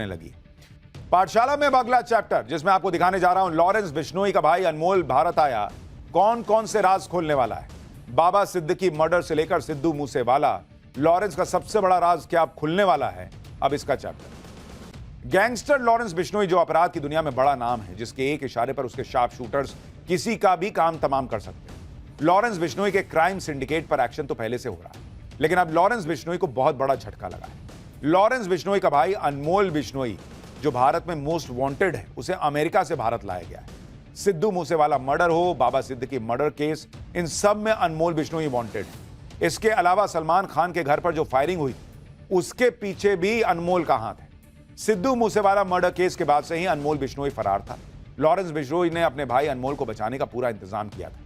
लगी। पाठशाला में अब अगला चैप्टर जिसमें आपको दिखाने जा रहा हूं लॉरेंस बिश्नोई का भाई अनमोल भारत आया, कौन कौन से राज खोलने वाला है। बाबा सिद्दीकी मर्डर से लेकर सिद्धू मूसेवाला, लॉरेंस का सबसे बड़ा राज क्या अब खुलने वाला है। अब इसका चैप्टर गैंगस्टर लॉरेंस बिश्नोई, जो अपराध की दुनिया में बड़ा नाम है, जिसके एक इशारे पर उसके शार्प शूटर्स किसी का भी काम तमाम कर सकते हैं। लॉरेंस बिश्नोई के क्राइम सिंडिकेट पर एक्शन तो पहले से हो रहा है, लेकिन अब लॉरेंस बिश्नोई को बहुत बड़ा झटका लगा है। लॉरेंस बिश्नोई का भाई अनमोल बिश्नोई, जो भारत में मोस्ट वांटेड है, उसे अमेरिका से भारत लाया गया है। सिद्धू मूसेवाला मर्डर हो, बाबा सिद्दीकी मर्डर केस, इन सब में अनमोल बिश्नोई वांटेड है। इसके अलावा सलमान खान के घर पर जो फायरिंग हुई, उसके पीछे भी अनमोल का हाथ है। सिद्धू मूसेवाला मर्डर केस के बाद से ही अनमोल बिश्नोई फरार था। लॉरेंस बिश्नोई ने अपने भाई अनमोल को बचाने का पूरा इंतजाम किया था,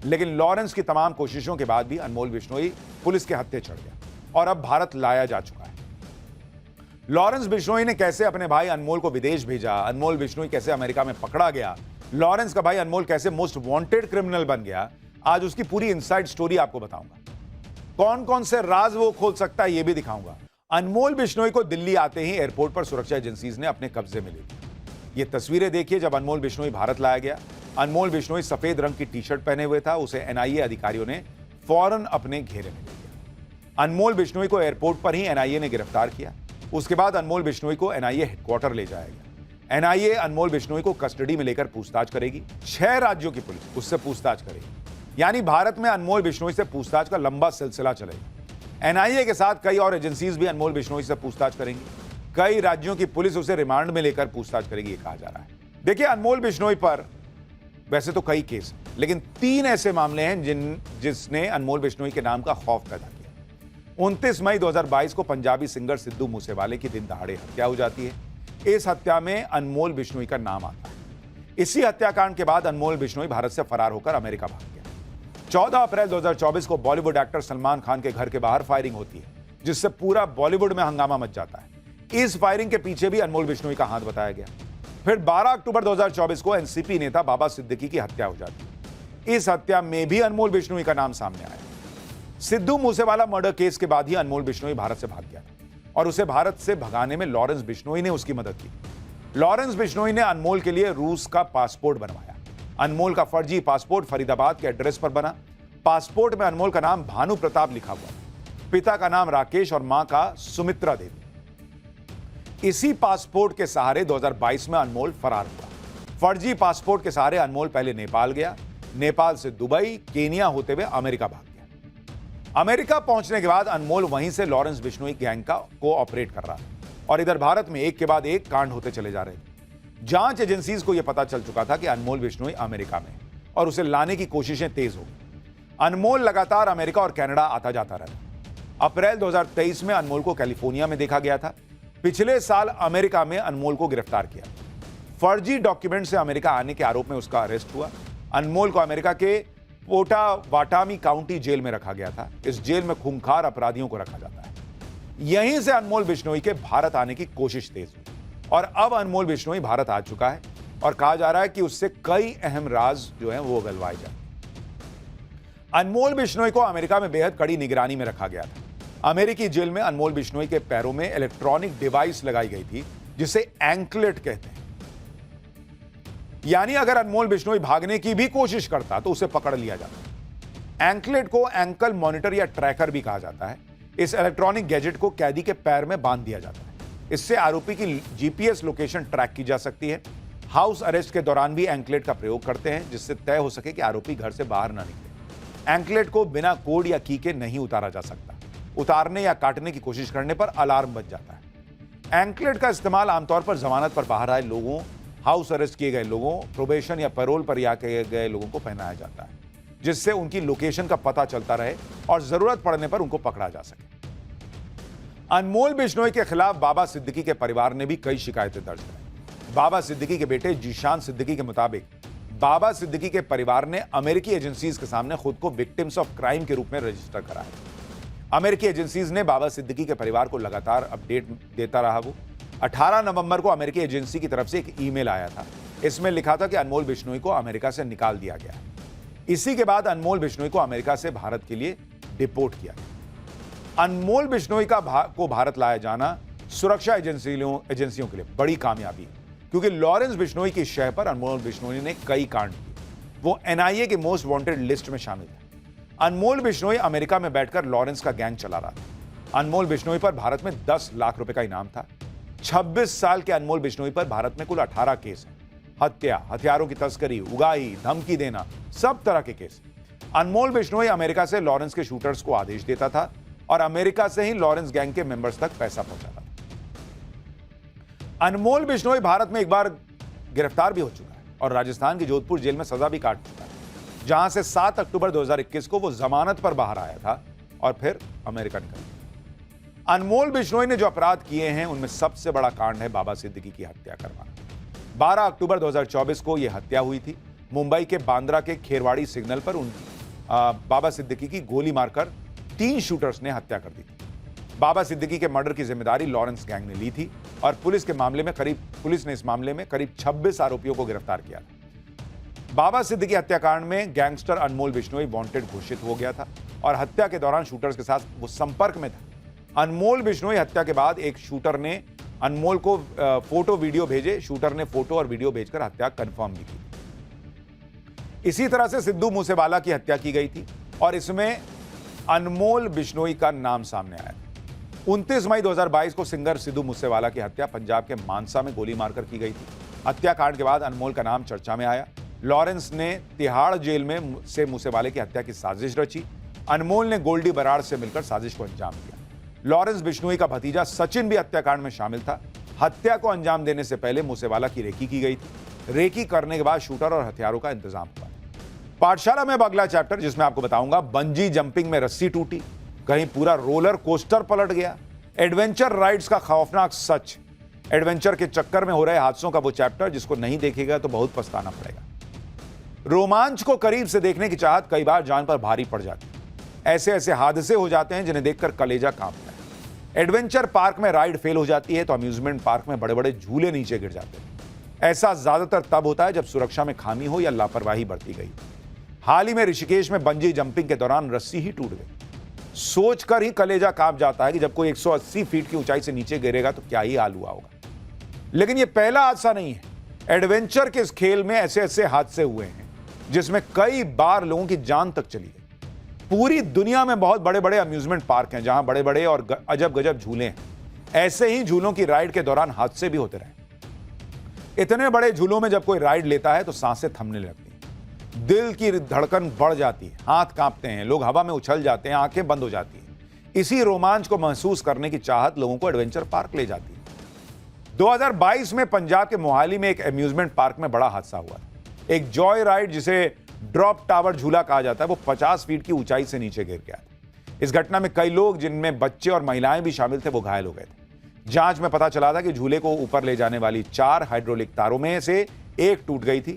लेकिन लॉरेंस की तमाम कोशिशों के बाद भी अनमोल बिश्नोई पुलिस के हत्थे चढ़ गया और अब भारत लाया जा चुका है। लॉरेंस बिश्नोई ने कैसे अपने भाई अनमोल को विदेश भेजा, अनमोल बिश्नोई कैसे अमेरिका में पकड़ा गया, लॉरेंस का भाई अनमोल कैसे मोस्ट वांटेड क्रिमिनल बन गया, आज उसकी पूरी इनसाइड स्टोरी आपको बताऊंगा। कौन कौन से राज वो खोल सकता है, यह भी दिखाऊंगा। अनमोल बिश्नोई को दिल्ली आते ही एयरपोर्ट पर सुरक्षा एजेंसीज ने अपने कब्जे में ले ली। ये तस्वीरें देखिए जब अनमोल बिश्नोई भारत लाया गया। अनमोल बिश्नोई सफेद रंग की टी शर्ट पहने हुए था, उसे एनआईए अधिकारियों ने फौरन अपने घेरे में ले लिया। अनमोल बिश्नोई को एयरपोर्ट पर ही एनआईए ने गिरफ्तार किया। उसके बाद अनमोल बिश्नोई को एनआईए हेडक्वार्टर ले जाया गया। एनआईए अनमोल बिश्नोई को कस्टडी में लेकर पूछताछ करेगी। 6 राज्यों की पुलिस उससे पूछताछ करेगी, यानी भारत में अनमोल बिश्नोई से पूछताछ का लंबा सिलसिला चलेगा। एनआईए के साथ कई और एजेंसीज भी अनमोल बिश्नोई से पूछताछ करेंगी। कई राज्यों की पुलिस उसे रिमांड में लेकर पूछताछ करेगी, ये कहा जा रहा है। देखिए, अनमोल बिश्नोई पर वैसे तो कई केस, लेकिन 3 ऐसे मामले हैं जिसने अनमोल बिश्नोई के नाम का खौफ पैदा किया। 29 मई 2022 को पंजाबी सिंगर सिद्धू मूसेवाले की दिन दहाड़े हत्या हो जाती है। इस हत्या में अनमोल बिश्नोई का नाम आता है। इसी हत्याकांड के बाद अनमोल बिश्नोई भारत से फरार होकर अमेरिका भाग गया। 14 अप्रैल 2024 को बॉलीवुड एक्टर सलमान खान के घर के बाहर फायरिंग होती है, जिससे पूरा बॉलीवुड में हंगामा मच जाता है। इस फायरिंग के पीछे भी अनमोल बिश्नोई का हाथ बताया गया। फिर 12 अक्टूबर 2024 को एनसीपी नेता बाबा सिद्दीकी की हत्या हो जाती है। इस हत्या में भी अनमोल बिश्नोई का नाम सामने आया। सिद्धू मूसेवाला मर्डर केस के बाद ही अनमोल बिश्नोई भारत से भाग गया था और उसे भारत से भगाने में लॉरेंस बिश्नोई ने उसकी मदद की। लॉरेंस बिश्नोई ने अनमोल के लिए रूस का पासपोर्ट बनवाया। अनमोल का फर्जी पासपोर्ट फरीदाबाद के एड्रेस पर बना। पासपोर्ट में अनमोल का नाम भानु प्रताप लिखा हुआ, पिता का नाम राकेश और मां का सुमित्रा देवी। इसी पासपोर्ट के सहारे 2022 में अनमोल फरार हुआ। फर्जी पासपोर्ट के सहारे अनमोल पहले नेपाल गया, नेपाल से दुबई, केनिया होते हुए अमेरिका भाग गया। अमेरिका पहुंचने के बाद अनमोल वहीं से लॉरेंस बिश्नोई गैंग का ऑपरेट कर रहा था और इधर भारत में एक के बाद एक कांड होते चले जा रहे थे। जांच एजेंसीज को यह पता चल चुका था कि अनमोल बिश्नोई अमेरिका में और उसे लाने की कोशिशें तेज हो गई। अनमोल लगातार अमेरिका और कनाडा आता जाता रहा। अप्रैल 2023 में अनमोल को कैलिफोर्निया में देखा गया था। पिछले साल अमेरिका में अनमोल को गिरफ्तार किया। फर्जी डॉक्यूमेंट से अमेरिका आने के आरोप में उसका अरेस्ट हुआ। अनमोल को अमेरिका के पोटावाटामी काउंटी जेल में रखा गया था। इस जेल में खूंखार अपराधियों को रखा जाता है। यहीं से अनमोल बिश्नोई के भारत आने की कोशिश तेज हुई और अब अनमोल बिश्नोई भारत आ चुका है और कहा जा रहा है कि उससे कई अहम राज जो हैं वो उगलवाए जाए। अनमोल बिश्नोई को अमेरिका में बेहद कड़ी निगरानी में रखा गया था। अमेरिकी जेल में अनमोल बिश्नोई के पैरों में इलेक्ट्रॉनिक डिवाइस लगाई गई थी, जिसे एंकलेट कहते हैं। यानी अगर अनमोल बिश्नोई भागने की भी कोशिश करता तो उसे पकड़ लिया जाता। एंकलेट को एंकल मॉनिटर या ट्रैकर भी कहा जाता है। इस इलेक्ट्रॉनिक गैजेट को कैदी के पैर में बांध दिया जाता है। इससे आरोपी की जीपीएस लोकेशन ट्रैक की जा सकती है। हाउस अरेस्ट के दौरान भी एंकलेट का प्रयोग करते हैं, जिससे तय हो सके कि आरोपी घर से बाहर ना निकले। एंकलेट को बिना कोड या की के नहीं उतारा जा सकता। उतारने या काटने की कोशिश करने पर अलार्म बज जाता है। एंकलेट का इस्तेमाल आमतौर पर जमानत पर बाहर आए लोगों, हाउस अरेस्ट किए गए लोगों, प्रोबेशन या पैरोल पर या किए गए लोगों को पहनाया जाता है, जिससे उनकी लोकेशन का पता चलता रहे और जरूरत पड़ने पर उनको पकड़ा जा सके। अनमोल बिश्नोई के खिलाफ बाबा सिद्दीकी के परिवार ने भी कई शिकायतें दर्ज कराई। बाबा सिद्दीकी के बेटे जीशान सिद्दीकी के मुताबिक बाबा सिद्दीकी के परिवार ने अमेरिकी एजेंसीज के सामने खुद को विक्टिम्स ऑफ क्राइम के रूप में रजिस्टर कराया। अमेरिकी एजेंसीज ने बाबा सिद्दीकी के परिवार को लगातार अपडेट देता रहा। वो 18 नवंबर को अमेरिकी एजेंसी की तरफ से एक ईमेल आया था। इसमें लिखा था कि अनमोल बिश्नोई को अमेरिका से निकाल दिया गया। इसी के बाद अनमोल बिश्नोई को अमेरिका से भारत के लिए डिपोर्ट किया गया। अनमोल बिश्नोई को भारत लाया जाना सुरक्षा एजेंसियों के लिए बड़ी कामयाबी है, क्योंकि लॉरेंस बिश्नोई की शह पर अनमोल बिश्नोई ने कई कांड किए। वो एनआईए के मोस्ट वांटेड लिस्ट में शामिल था। अनमोल बिश्नोई अमेरिका में बैठकर लॉरेंस का गैंग चला रहा था। अनमोल बिश्नोई पर भारत में 10 लाख रुपए का इनाम था। 26 साल के अनमोल बिश्नोई पर भारत में कुल 18 केस हैं। हत्या, हथियारों की तस्करी, उगाही, धमकी देना, सब तरह के केस। अनमोल बिश्नोई अमेरिका से लॉरेंस के शूटर्स को आदेश देता था और अमेरिका से ही लॉरेंस गैंग के मेंबर्स तक पैसा पहुंचाता था। अनमोल बिश्नोई भारत में एक बार गिरफ्तार भी हो चुका है और राजस्थान की जोधपुर जेल में सजा भी काट चुका है, जहां से 7 अक्टूबर 2021 को वो जमानत पर बाहर आया था और फिर अमेरिका निकल गया। अनमोल बिश्नोई ने जो अपराध किए हैं उनमें सबसे बड़ा कांड है बाबा सिद्दीकी की हत्या करवाना। 12 अक्टूबर 2024 को यह हत्या हुई थी। मुंबई के बांद्रा के खेरवाड़ी सिग्नल पर बाबा सिद्दीकी की गोली मारकर 3 शूटर्स ने हत्या कर दी थी। बाबा सिद्दीकी के मर्डर की जिम्मेदारी लॉरेंस गैंग ने ली थी और पुलिस ने इस मामले में करीब 26 आरोपियों को गिरफ्तार किया था। बाबा सिद्दीकी हत्याकांड में गैंगस्टर अनमोल बिश्नोई वांटेड घोषित हो गया था और हत्या के दौरान शूटर्स के साथ वो संपर्क में था। अनमोल बिश्नोई हत्या के बाद एक शूटर ने अनमोल को फोटो वीडियो भेजे। शूटर ने फोटो और वीडियो भेजकर हत्या कंफर्म भी की। इसी तरह से सिद्धू मूसेवाला की हत्या की गई थी और इसमें अनमोल बिश्नोई का नाम सामने आया। 29 मई 2022 को सिंगर सिद्धू मूसेवाला की हत्या पंजाब के मानसा में गोली मारकर की गई थी। हत्याकांड के बाद अनमोल का नाम चर्चा में आया। लॉरेंस ने तिहाड़ जेल में से मूसेवाले की हत्या की साजिश रची। अनमोल ने गोल्डी बराड़ से मिलकर साजिश को अंजाम दिया। लॉरेंस बिश्नोई का भतीजा सचिन भी हत्याकांड में शामिल था। हत्या को अंजाम देने से पहले मूसेवाला की रेकी की गई थी। रेकी करने के बाद शूटर और हथियारों का इंतजाम हुआ। पाठशाला में अब अगला चैप्टर, जिसमें आपको बताऊंगा बंजी जंपिंग में रस्सी टूटी, कहीं पूरा रोलर कोस्टर पलट गया, एडवेंचर राइड्स का खौफनाक सच। एडवेंचर के चक्कर में हो रहे हादसों का वो चैप्टर जिसको नहीं देखेगा तो बहुत पछताना पड़ेगा। रोमांच को करीब से देखने की चाहत कई बार जान पर भारी पड़ जाती है। ऐसे ऐसे हादसे हो जाते हैं जिन्हें देखकर कलेजा कांपता है। एडवेंचर पार्क में राइड फेल हो जाती है तो अम्यूजमेंट पार्क में बड़े बड़े झूले नीचे गिर जाते हैं। ऐसा ज्यादातर तब होता है जब सुरक्षा में खामी हो या लापरवाही बरती गई। हाल ही में ऋषिकेश में बंजी जंपिंग के दौरान रस्सी ही टूट गई। सोचकर ही कलेजा कांप जाता है कि जब कोई 180 फीट की ऊंचाई से नीचे गिरेगा तो क्या ही हाल हुआ होगा। लेकिन यह पहला हादसा नहीं है। एडवेंचर के इस खेल में ऐसे ऐसे हादसे हुए हैं जिसमें कई बार लोगों की जान तक चली गई। पूरी दुनिया में बहुत बड़े बड़े अम्यूजमेंट पार्क हैं जहां बड़े बड़े और अजब गजब झूले हैं। ऐसे ही झूलों की राइड के दौरान हादसे भी होते रहे। इतने बड़े झूलों में जब कोई राइड लेता है तो सांसें थमने लगती हैं, दिल की धड़कन बढ़ जाती है, हाथ कांपते हैं, लोग हवा में उछल जाते हैं, आंखें बंद हो जाती हैं। इसी रोमांच को महसूस करने की चाहत लोगों को एडवेंचर पार्क ले जाती है। 2022 में पंजाब के मोहाली में एक अम्यूजमेंट पार्क में बड़ा हादसा हुआ। एक जॉय राइड, जिसे ड्रॉप टावर झूला कहा जाता है, वो 50 फीट की ऊंचाई से नीचे गिर गया। इस घटना में कई लोग, जिनमें बच्चे और महिलाएं भी शामिल थे, वो घायल हो गए थे। जांच में पता चला था कि झूले को ऊपर ले जाने वाली 4 हाइड्रोलिक तारों में से एक टूट गई थी।